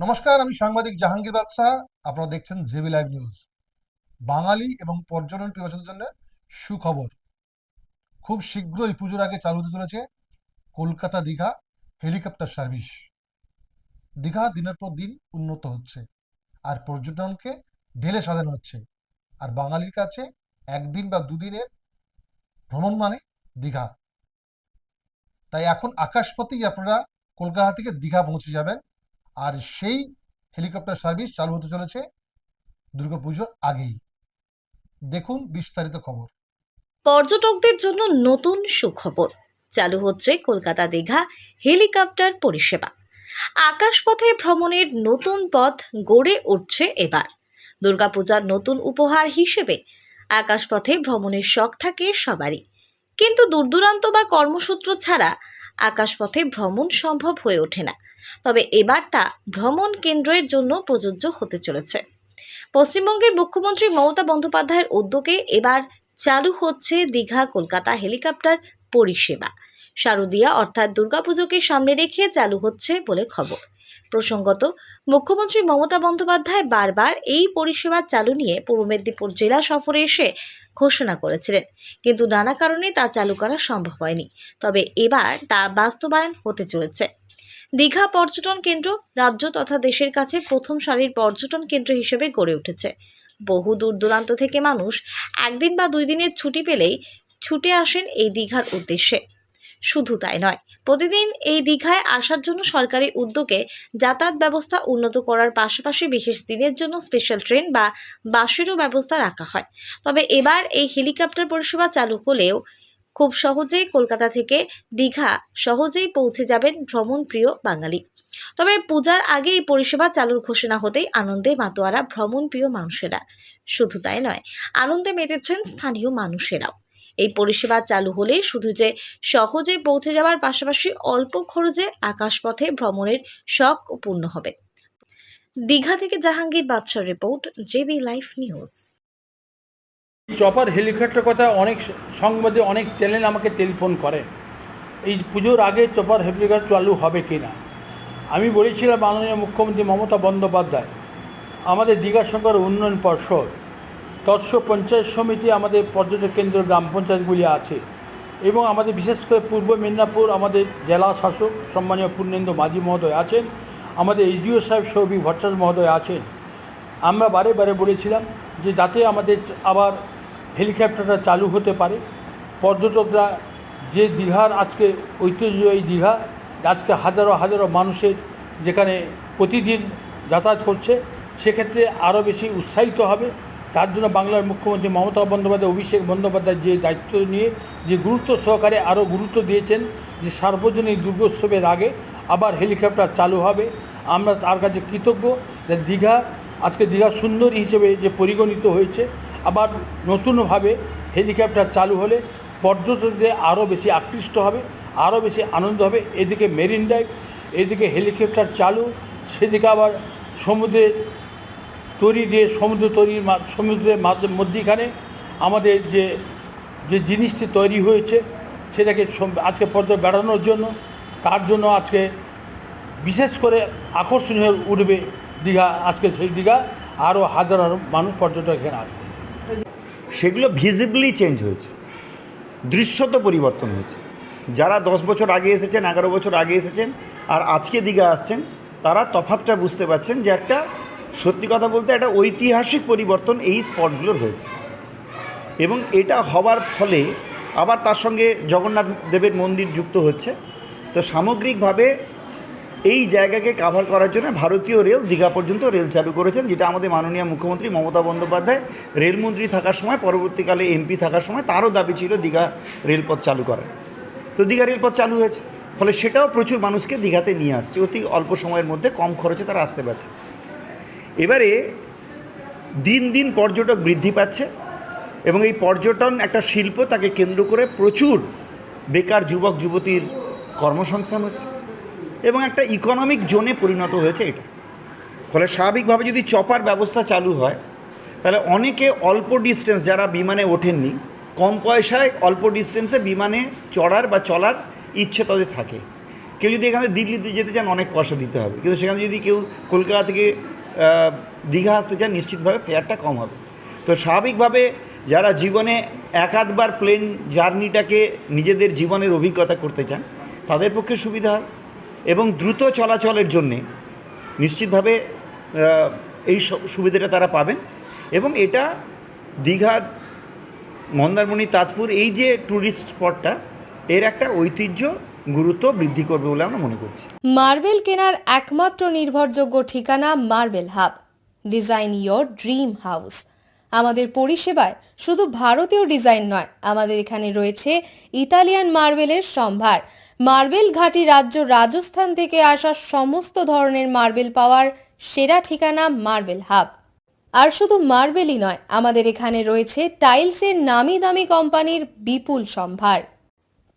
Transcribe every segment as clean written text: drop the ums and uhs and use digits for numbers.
নমস্কার, আমি সাংবাদিক জাহাঙ্গীর বাদশাহ। আপনারা দেখছেন জেবি লাইভ নিউজ। বাঙালি এবং পর্যটন পিপাসুদের জন্য সুখবর। খুব শীঘ্রই পুজোর আগে চালু হতে চলেছে কলকাতা দীঘা হেলিকপ্টার সার্ভিস। দীঘা দিনের পর দিন উন্নত হচ্ছে, আর পর্যটনকে ঢেলে সাজানো হচ্ছে। আর বাঙালির কাছে একদিন বা দুদিনের ভ্রমণ মানে দীঘা। তাই এখন আকাশপথেই আপনারা কলকাতা থেকে দীঘা পৌঁছে যাবেন। আর সেই হেলিকপ্টার সার্ভিস চালু হতে চলেছে দুর্গাপুজোর আগেই। দেখুন বিস্তারিত খবর। পর্যটকদের জন্য নতুন সুখবর। চালু হচ্ছে কলকাতা দীঘা হেলিকপ্টার পরিষেবা। আকাশপথে ভ্রমণের নতুন পথ গড়ে উঠছে এবার। দুর্গাপূজার নতুন উপহার হিসেবে আকাশপথে ভ্রমণের শখ থাকে সবারই, কিন্তু দূরদূরান্ত বা কর্মসূত্র ছাড়া আকাশপথে ভ্রমণ সম্ভব হয়ে ওঠে না। তবে এবার তা ভ্রমণ কেন্দ্রের জন্য প্রযোজ্য হতে চলেছে। পশ্চিমবঙ্গের মুখ্যমন্ত্রী মমতা বন্দ্যোপাধ্যায়ের উদ্যোগে এবার চালু হচ্ছে দীঘা কলকাতা হেলিকপ্টার পরিষেবা। শারদীয়া অর্থাৎ দুর্গাপুজোকে সামনে রেখে চালু হচ্ছে বলে খবর। প্রসঙ্গত, মুখ্যমন্ত্রী মমতা বন্দ্যোপাধ্যায় বারবার এই পরিষেবা চালু নিয়ে পূর্ব মেদিনীপুর জেলা সফরে এসে ঘোষণা করেছিলেন, কিন্তু নানা কারণে তা চালু করা সম্ভব হয়নি। তবে এবার তা বাস্তবায়ন হতে চলেছে। দীঘা পর্যটন কেন্দ্র রাজ্য তথা দেশের কাছে প্রথম সারির পর্যটন কেন্দ্র হিসেবে গড়ে উঠেছে। বহু দূর দূরান্ত থেকে মানুষ একদিন বা দুই দিনের ছুটি পেলেই ছুটে আসেন এই দীঘার উদ্দেশ্যে। শুধু তাই নয়, প্রতিদিন এই দীঘায় আসার জন্য সরকারি উদ্যোগে যাতায়াত ব্যবস্থা উন্নত করার পাশাপাশি বিশেষ দিনের জন্য স্পেশাল ট্রেন বা বাসেরও ব্যবস্থা রাখা হয়। তবে এবার এই হেলিকপ্টার পরিষেবা চালু হলেও খুব সহজেই কলকাতা থেকে দীঘা সহজেই পৌঁছে যাবেন ভ্রমণ প্রিয় বাঙালি। তবে পূজার আগে এই পরিষেবা চালুর ঘোষণা হতেই আনন্দে মাতোয়ারা ভ্রমণ প্রিয় মানুষেরা। শুধু তাই নয়, আনন্দে মেতেছেন স্থানীয় মানুষেরাও। এই পরিষেবা চালু হলে শুধু যে সহজে পৌঁছে যাওয়ার পাশাপাশি অল্প খরচে আকাশপথে ভ্রমণের শখ পূর্ণ হবে। দীঘা থেকে জাহাঙ্গীর বাদশার report, JB live news. Chopper helicopter কথা অনেক সংবাদে অনেক চ্যানেল আমাকে টেলিফোন করে, এই পুজোর আগে চপার হেলিকপ্টার চালু হবে কি না। আমি বলেছিলাম মাননীয় মুখ্যমন্ত্রী মমতা বন্দ্যোপাধ্যায়, আমাদের দীঘা সরকার উন্নয়ন পর্ষদ, তৎস পঞ্চায়েত সমিতি, আমাদের পর্যটক কেন্দ্র গ্রাম পঞ্চায়েতগুলি আছে, এবং আমাদের বিশেষ করে পূর্ব মেদিনীপুর আমাদের জেলা শাসক সম্মানীয় পূর্ণেন্দু মাঝি মহোদয় আছেন, আমাদের এইচডিও সাহেব সৌভিক ভট্টাচার্য মহোদয় আছেন। আমরা বারে বারে বলেছিলাম যে যাতে আমাদের আবার হেলিকপ্টারটা চালু হতে পারে। পর্যটকরা যে দীঘার আজকে ঐতিহ্যবাহী দীঘা, আজকে হাজারো হাজারো মানুষের যেখানে প্রতিদিন যাতায়াত করছে, সেক্ষেত্রে আরও বেশি উৎসাহিত হবে। তার জন্য বাংলার মুখ্যমন্ত্রী মমতা বন্দ্যোপাধ্যায়, অভিষেক বন্দ্যোপাধ্যায় যে দায়িত্ব নিয়ে যে গুরুত্ব সহকারে আরও গুরুত্ব দিয়েছেন যে সার্বজনীন দুর্গোৎসবের আগে আবার হেলিকপ্টার চালু হবে। আমরা তার কাছে কৃতজ্ঞ যে দীঘা আজকে দীঘা সুন্দরী হিসেবে যে পরিগণিত হয়েছে। আবার নতুনভাবে হেলিকপ্টার চালু হলে পর্যটকদের আরও বেশি আকৃষ্ট হবে, আরও বেশি আনন্দ হবে। এদিকে মেরিন ড্রাইভ, এদিকে হেলিকপ্টার চালু, সেদিকে আবার সমুদ্রের তরি দিয়ে সমুদ্রের মধ্যিখানে আমাদের যে যে জিনিসটি তৈরি হয়েছে সেটাকে আজকে পর্যটক বেড়ানোর জন্য, তার জন্য আজকে বিশেষ করে আকর্ষণীয় হয়ে উঠবে দীঘা। আজকে সেই দীঘা আরও হাজার মানুষ পর্যটক এখানে আসবে। সেগুলো ভিজিবলি চেঞ্জ হয়েছে, দৃশ্যত পরিবর্তন হয়েছে। যারা 10 বছর আগে এসেছেন, 11 বছর আগে এসেছেন আর আজকে দীঘা আসছেন, তারা তফাৎটা বুঝতে পারছেন যে একটা সত্যি কথা বলতে একটা ঐতিহাসিক পরিবর্তন এই স্পটগুলোর হয়েছে। এবং এটা হওয়ার ফলে আবার তার সঙ্গে জগন্নাথ দেবের মন্দির যুক্ত হচ্ছে। তো সামগ্রিকভাবে এই জায়গাকে কাভার করার জন্য ভারতীয় রেল দীঘা পর্যন্ত রেল চালু করেছেন, যেটা আমাদের মাননীয় মুখ্যমন্ত্রী মমতা বন্দ্যোপাধ্যায় রেলমন্ত্রী থাকার সময়, পরবর্তীকালে এমপি থাকার সময় তারও দাবি ছিল দীঘা রেলপথ চালু করার। তো দীঘা রেলপথ চালু হয়েছে, ফলে সেটাও প্রচুর মানুষকে দীঘাতে নিয়ে আসছে। অতি অল্প সময়ের মধ্যে কম খরচে তারা আসতে পারছে। এবারে দিন দিন পর্যটক বৃদ্ধি পাচ্ছে এবং এই পর্যটন একটা শিল্প, তাকে কেন্দ্র করে প্রচুর বেকার যুবক যুবতীর কর্মসংস্থান হচ্ছে এবং একটা ইকোনমিক জোনে পরিণত হয়েছে এটা। ফলে স্বাভাবিকভাবে যদি চপার ব্যবস্থা চালু হয়, তাহলে অনেকে অল্প ডিস্টেন্স, যারা বিমানে ওঠেননি, কম পয়সায় অল্প ডিস্টেন্সে বিমানে চড়ার বা চলার ইচ্ছে তাদের থাকে। কেউ যদি এখানে দিল্লিতে যেতে চান অনেক পয়সা দিতে হবে, কিন্তু সেখানে যদি কেউ কলকাতা থেকে দীঘা আসতে চান নিশ্চিতভাবে ফেয়ারটা কম হবে। তো স্বাভাবিকভাবে যারা জীবনে এক আধবার প্লেন জার্নিটাকে নিজেদের জীবনের অভিজ্ঞতা করতে চান তাদের পক্ষে সুবিধা হয়, এবং দ্রুত চলাচলের জন্যে নিশ্চিতভাবে এই সুবিধাটা তারা পাবেন। এবং এটা দীঘার মন্দারমণি, তাজপুর এই যে ট্যুরিস্ট স্পটটা, এর একটা ঐতিহ্য গুরুত্ব বৃদ্ধি করবে বলে আমরা মনে করছি। মার্বেল কেনার একমাত্র নির্ভরযোগ্য ঠিকানা marble hub. Design your dream house. আমাদের পরিষেবায় শুধু ভারতীয় ডিজাইন নয়, আমাদের এখানে রয়েছে ইতালিয়ান মার্বেলের সম্ভার। মার্বেল ঘাঁটি রাজ্য রাজস্থান থেকে আসা সমস্ত ধরনের মার্বেল পাওয়ার সেরা ঠিকানা মার্বেল হাব। আর শুধু মার্বেলই নয়, আমাদের এখানে রয়েছে টাইলসের নামি দামি কোম্পানির বিপুল সম্ভার।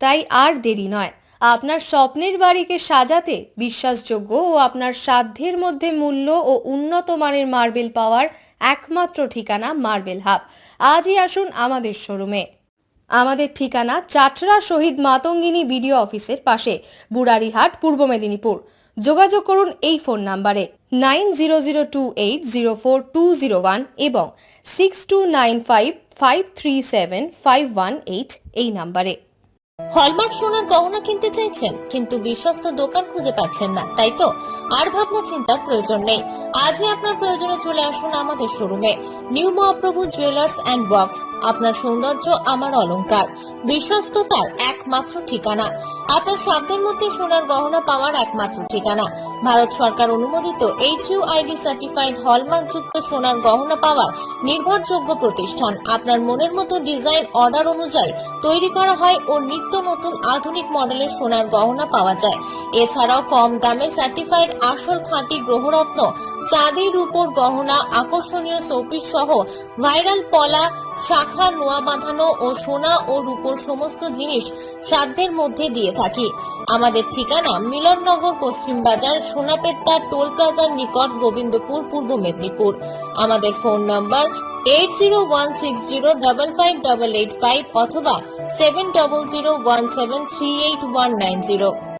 তাই আর দেরি নয়, আপনার স্বপ্নের বাড়িকে সাজাতে বিশ্বাসযোগ্য ও আপনার সাধ্যের মধ্যে মূল্য ও উন্নত মানের মার্বেল পাওয়ার একমাত্র ঠিকানা মার্বেল হাব। আজই আসুন আমাদের শোরুমে। আমাদের ঠিকানা চাটরা শহীদ মাতঙ্গিনী বিডিও অফিসের পাশে, বুড়ারিহাট, পূর্ব মেদিনীপুর। যোগাযোগ করুন এই ফোন নাম্বারে 9002804201 এবং 6295537518 এই নাম্বারে। হলমার্ক সোনার গহনা কিনতে চাইছেন কিন্তু বিশ্বস্ত দোকান খুঁজে পাচ্ছেন না, তাই তো? আর ভাবনা চিন্তার প্রয়োজন নেই। আজই আপনার প্রয়োজনে চলে আসুন আমাদের শোরুমে। New Mahaprabhu jewellers and works, আপনার সৌন্দর্য আমার অলংকার, বিশ্বস্ততার একমাত্র ঠিকানা, আপনার সাধ্যের মধ্যে সোনার গহনা পাওয়ার একমাত্র ঠিকানা। ভারত সরকার অনুমোদিত HUID সার্টিফাইড হলমার্ক যুক্ত সোনার গহনা পাওয়ার নির্ভরযোগ্য প্রতিষ্ঠান। আপনার মনের মতো ডিজাইন অর্ডার অনুযায়ী তৈরি করা হয় ও নিত্য নতুন আধুনিক মডেলের সোনার গহনা পাওয়া যায়। এছাড়াও কম দামে সার্টিফাইড আসল খাঁটি গ্রহরত্ন, চাঁদি রূপোর গহনা, আকর্ষণীয় শোপিস সহ ভাইরাল পলা, শাখা, নোয়া বাঁধানো ও সোনা ও রূপোর সমস্ত জিনিস সাধ্যের মধ্যে দিয়ে থাকি। আমাদের ঠিকানা মিলননগর, পশ্চিম বাজার, সোনাপেত্তা টোল প্লাজার নিকট, গোবিন্দপুর, পূর্ব মেদিনীপুর। আমাদের ফোন নম্বর 8016055885 অথবা 7001738190।